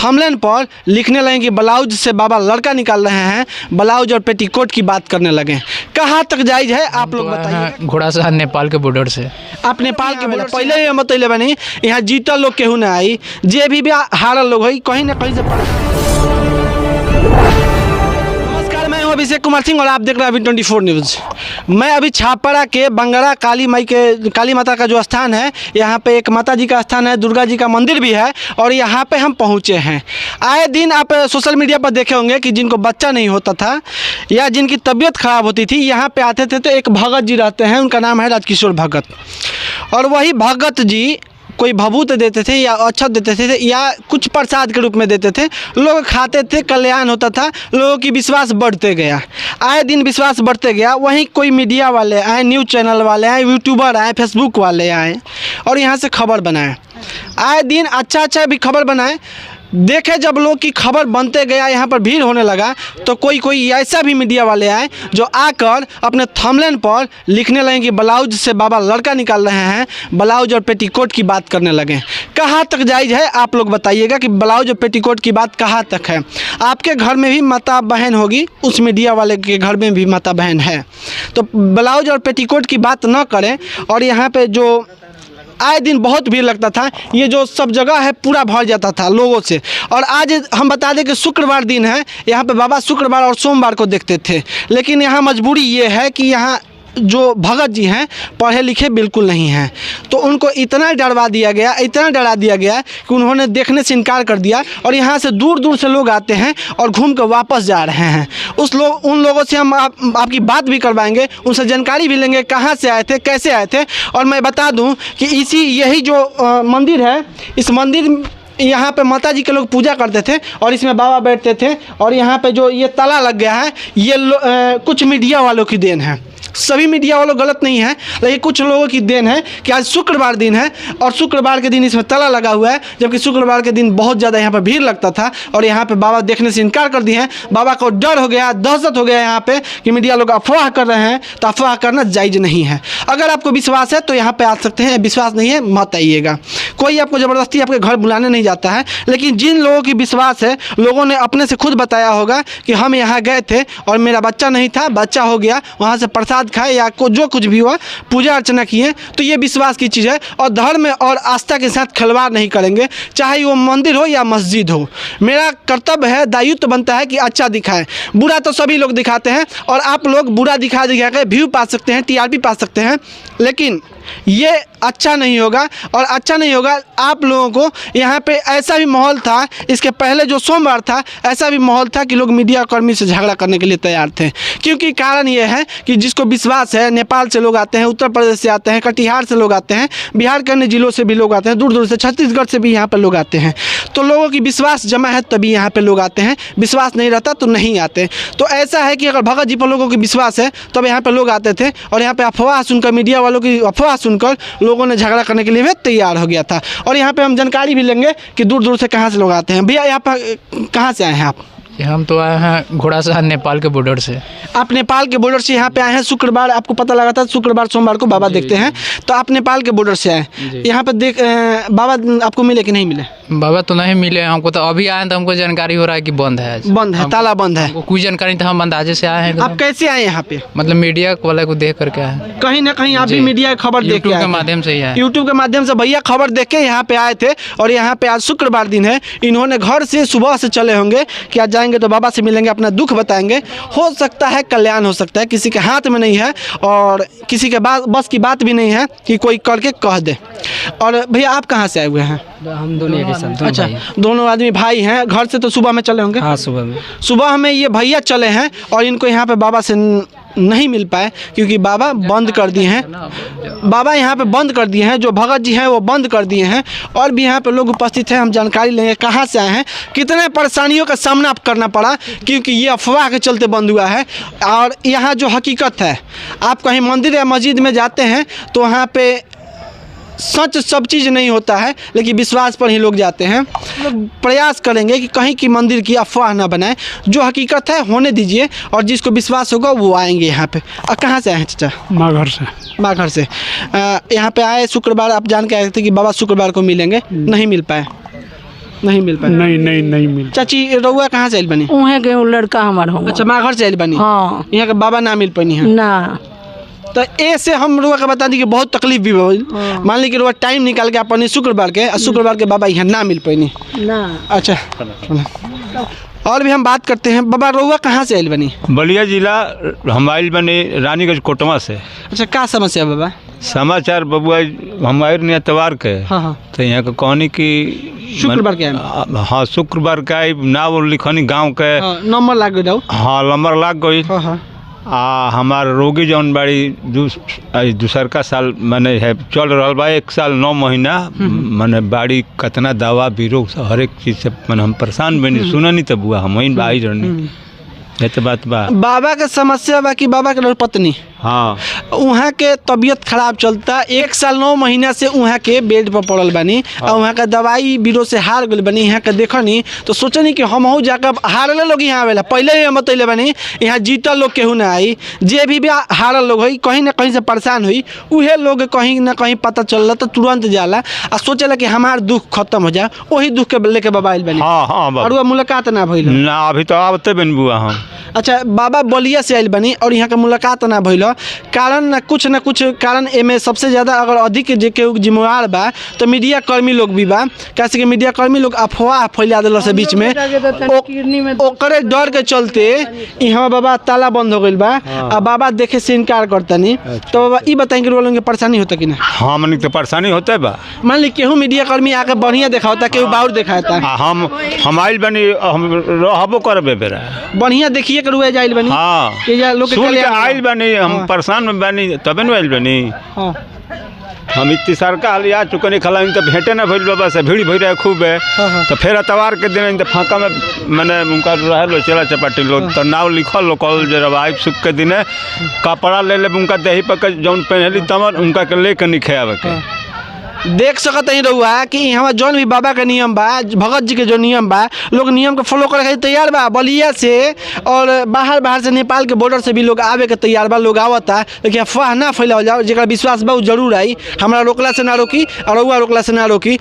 Thumbnail पर लिखने लगे कि ब्लाउज से बाबा लड़का निकाल रहे हैं, ब्लाउज और पेटीकोट की बात करने लगे। कहाँ तक जायज़ है आप लोग बताइए। घोड़ासहर नेपाल के बॉर्डर से। आप नेपाल के बोले पहले ही बतैले बनी, यहाँ जीतल लोग केहू ना आई, जे भी हारल लोग है कहीं ना कहीं से। नमस्कार, मैं हूँ अभिषेक कुमार सिंह और आप देख रहे हैं अभी 24 न्यूज़। मैं अभी छापड़ा के बंगरा काली माता का जो स्थान है, यहाँ पे एक माता जी का स्थान है, दुर्गा जी का मंदिर भी है और यहाँ पे हम पहुँचे हैं। आए दिन आप सोशल मीडिया पर देखे होंगे कि जिनको बच्चा नहीं होता था या जिनकी तबीयत खराब होती थी, यहाँ पे आते थे तो एक भगत जी रहते हैं, उनका नाम है राजकिशोर भगत। और वही भगत जी कोई भभूत देते थे या अक्षत देते थे या कुछ प्रसाद के रूप में देते थे, लोग खाते थे, कल्याण होता था, लोगों की विश्वास बढ़ते गया। आए दिन विश्वास बढ़ते गया। वहीं कोई मीडिया वाले आए, न्यूज़ चैनल वाले आए, यूट्यूबर आए, फेसबुक वाले आए और यहाँ से खबर बनाए। आए दिन अच्छा भी खबर बनाए। देखे जब लोग की खबर बनते गया, यहाँ पर भीड़ होने लगा, तो कोई ऐसा भी मीडिया वाले आए जो आकर अपने थंबनेल पर लिखने लगे कि ब्लाउज से बाबा लड़का निकाल रहे हैं, ब्लाउज और पेटीकोट की बात करने लगे। कहाँ तक जायज़ है आप लोग बताइएगा कि ब्लाउज और पेटीकोट की बात कहाँ तक है। आपके घर में भी माता बहन होगी, उस मीडिया वाले के घर में भी माता बहन है, तो ब्लाउज और पेटीकोट की बात न करें। और यहाँ पर जो आए दिन बहुत भीड़ लगता था, ये जो सब जगह है पूरा भर जाता था लोगों से। और आज हम बता दें कि शुक्रवार दिन है, यहाँ पे बाबा शुक्रवार और सोमवार को देखते थे, लेकिन यहाँ मजबूरी ये है कि यहाँ जो भगत जी हैं पढ़े लिखे बिल्कुल नहीं हैं, तो उनको इतना डरवा दिया गया, इतना डरा दिया गया कि उन्होंने देखने से इनकार कर दिया। और यहाँ से दूर दूर से लोग आते हैं और घूम कर वापस जा रहे हैं। उन लोगों से हम आपकी बात भी करवाएंगे, उनसे जानकारी भी लेंगे कहाँ से आए थे, कैसे आए थे। और मैं बता दूँ कि यही जो मंदिर है, इस मंदिर यहाँ पे माता जी के लोग पूजा करते थे और इसमें बाबा बैठते थे। और यहाँ पे जो ये ताला लग गया है, ये कुछ मीडिया वालों की देन है। सभी मीडिया वालों गलत नहीं है, लेकिन कुछ लोगों की देन है कि आज शुक्रवार दिन है और शुक्रवार के दिन इसमें ताला लगा हुआ है, जबकि शुक्रवार के दिन बहुत ज़्यादा यहाँ पर भीड़ लगता था। और यहाँ पे बाबा देखने से इनकार कर दिए हैं। बाबा को डर हो गया, दहशत हो गया यहाँ पे कि मीडिया लोग अफवाह कर रहे हैं, तो अफवाह करना जायज़ नहीं है। अगर आपको विश्वास है तो यहाँ पर आ सकते हैं, विश्वास नहीं है मत आइएगा। कोई आपको ज़बरदस्ती आपके घर बुलाने नहीं जाता है, लेकिन जिन लोगों की विश्वास है, लोगों ने अपने से खुद बताया होगा कि हम यहाँ गए थे और मेरा बच्चा नहीं था, बच्चा हो गया, वहाँ से प्रसाद खाए या जो कुछ भी हुआ, पूजा अर्चना किए, तो ये विश्वास की चीज़ है। और धर्म और आस्था के साथ खिलवाड़ नहीं करेंगे, चाहे वो मंदिर हो या मस्जिद हो। मेरा कर्तव्य है, दायित्व बनता है कि अच्छा दिखाएं। बुरा तो सभी लोग दिखाते हैं और आप लोग बुरा दिखा के व्यू पा सकते हैं, टीआरपी पा सकते हैं, लेकिन ये अच्छा नहीं होगा। और अच्छा नहीं होगा आप लोगों को। यहाँ पे ऐसा भी माहौल था, इसके पहले जो सोमवार था, ऐसा भी माहौल था कि लोग मीडिया कर्मी से झगड़ा करने के लिए तैयार थे। क्योंकि कारण ये है कि जिसको विश्वास है, नेपाल से लोग आते हैं, उत्तर प्रदेश से आते हैं, कटिहार से लोग आते हैं, बिहार के अन्य जिलों से भी लोग आते हैं, दूर दूर से, छत्तीसगढ़ से भी यहाँ पर लोग आते हैं। तो लोगों की विश्वास जमा है तभी यहाँ पर लोग आते हैं, विश्वास नहीं रहता तो नहीं आते। तो ऐसा है कि अगर भगत जी पर लोगों की विश्वास है तब यहाँ पर लोग आते थे। और यहाँ पर अफवाह सुनकर, मीडिया वालों की अफवाह सुनकर लोगों ने झगड़ा करने के लिए भी तैयार हो गया था। और यहाँ पे हम जानकारी भी लेंगे कि दूर दूर से कहाँ से लोग आते हैं। भैया यहाँ पर कहाँ से आए हैं आप? हम तो आए हैं घोड़ासहर नेपाल के बॉर्डर से। आप नेपाल के बॉर्डर से यहाँ पे आए हैं। शुक्रवार आपको पता लगा था शुक्रवार सोमवार को बाबा देखते हैं, तो आप नेपाल के बॉर्डर से आए यहाँ पे बाबा आपको मिले कि नहीं मिले? बाबा तो नहीं मिले हमको, तो अभी आए तो हमको जानकारी हो रहा है कि बंद है। बंद है, ताला बंद है, कोई जानकारी तो हम अंदाजे से आए हैं। आप कैसे आए यहाँ पे? मतलब मीडिया वाले को देख करके आए। कहीं ना कहीं आप भी मीडिया खबर देख के माध्यम से ही है, यूट्यूब के माध्यम से भैया खबर देख के यहाँ पे आए थे। और यहाँ पे आज शुक्रवार दिन है, इन्होंने घर से सुबह से चले होंगे कि आज जाएंगे तो बाबा से मिलेंगे, अपना दुख बताएंगे। हो सकता है कल्याण हो सकता है, किसी के हाथ में नहीं है और किसी के बस की बात भी नहीं है कि कोई करके कह दे। और भैया आप कहाँ से आए हुए हैं? हम दोनों के साथ। अच्छा, दोनों आदमी भाई हैं। घर से तो सुबह में चले होंगे? हाँ, सुबह में ये भैया चले हैं और इनको यहाँ पे बाबा से नहीं मिल पाए क्योंकि बाबा बंद कर दिए हैं। बाबा यहाँ पे बंद कर दिए हैं, जो भगत जी हैं वो बंद कर दिए हैं। और भी यहाँ पे लोग उपस्थित हैं, हम जानकारी लेंगे कहाँ से आए हैं, कितने परेशानियों का सामना करना पड़ा क्योंकि ये अफवाह के चलते बंद हुआ है। और यहाँ जो हकीकत है, आप कहीं मंदिर या मस्जिद में जाते हैं तो वहाँ पे सच सब चीज़ नहीं होता है, लेकिन विश्वास पर ही लोग जाते हैं। लोग प्रयास करेंगे कि कहीं की मंदिर की अफवाह ना बनाए, जो हकीकत है होने दीजिए और जिसको विश्वास होगा वो आएंगे यहाँ पे। और कहाँ से आए हैं चाचा? माघर से। माघर से यहाँ पे आए शुक्रवार, आप जान के आए थे कि बाबा शुक्रवार को मिलेंगे, नहीं मिल पाए? नहीं मिल पाए? नहीं मिल। चाची रउआ कहाँ से आइल बनी? उहे के उ लड़का हमार हो। अच्छा माँ घर से आइल बनी? हाँ। यहाँ के बाबा ना मिल पानी है ना। तो ऐसे हम रुआ के बता दी कि बहुत तकलीफ भी भइल। मान ली कि रुआ टाइम निकाल के अपन शुक्रवार के बाबा यहाँ ना मिल पानी ना। अच्छा और भी हम बात करते हैं। बाबा रउआ कहाँ से आइल बनी? बलिया जिला हम आइल बने रानीगंज कोटवा से। अच्छा का समस्या बाबा? समाचार बबुआ हम आए नहीं एतवार के। हाँ। तो यहाँ के कहनी कि शुक्रवार के आइल? हाँ शुक्रवार के आई ना वो लिखनी गाँव के। नंबर लाग गई? हाँ नंबर लाग गई। हमार रोगी जौन बाड़ी दूसर का साल मैंने है चल रहा बा 1 साल 9 महीना मैंने बाड़ी कितना दवा बीरो हर एक चीज़ से मैंने हम परेशान बनी सुना नहीं तब हुआ हम वहीं बाई रहनी ये तो बात बा। बाबा के समस्या बा कि बाबा के पत्नी हाँ वहाँ के तबीयत खराब चलता 1 साल 9 महीना से वहाँ के बेड पर पड़ल बनी और वहाँ का दवाई बीरो से हार गल बनी। यहाँ के देखनी तो सोचनी कि हम जाकर हारले लोग यहाँ आवेला पहले ही हम बतैले बनी यहाँ जीतल लोग केहू ना आई जे भी हारल लोग हुई कहीं ना कहीं से परेशान हुई उहे लोग कहीं ना कहीं पता चलला तो तुरंत जाला और सोचला कि हमार दुख खत्म हो जाए वही दुख के लेके बाबा आइल बनी। हाँ और मुलाकात ना भइल ना अभी तो आवते बन बुआ हम। अच्छा बाबा बलिया से आइल बनी और यहाँ के मुलाकात ना भइल कारण ना कुछ कारण एमे सबसे ज़्यादा अगर अधिक जे केहू जिम्मेवार बा तो मीडिया कर्मी लोग भी बा कैसे कि मीडिया कर्मी लोग अफवाह फैला दिल से बीच में ओकरे डर के चलते यहाँ बाबा ताला बंद हो गई बा और बाबा देखे से इनकार करता नहीं। तो बाबा ये बताएंगे लोगों के परेशानी होता कि ना? हाँ मन तो परेशानी होता है बा। मान ली केहू मीडिया कर्मी आके बढ़िया दिखाता केहू बाउर दिखाता हम आइल बनी हम रहबो करबे बेरा बढ़िया देखिए के रुए जाइल बनी। हाँ कि या लोग सुन के आइल बनी हम परेशान में बनी तबे न आइल बनी। हाँ हम इतनी सरका हाल आ चुके नहीं खला तो भेंटे ना भइल बाबा से भीड़ भई रहे खूब है। तो फिर एतवार के दिन तो फाँका में मैंने उनका रहे लो चला चपाटी लो तो नाव लिखल लो कल जे रवाई सुख के दिन कपड़ा ले ले उनका देही पक जौन पहनली तमन उनका के लेके निखे आवे के देख सकत ही रहुआ कि यहाँ जौन भी बाबा का नियम बा भगत जी के जो नियम बा लोग नियम के फॉलो करे तैयार बा। बलिया से और बाहर से नेपाल के बॉर्डर से भी लोग आवे के तैयार बा लोग आवता लेकिन अफवाह ना फैलाओ जाओ जरा विश्वास बा जरूर आई। हमारा रोकला से ना रोकी और रहुआ रोकला से ना रोकी।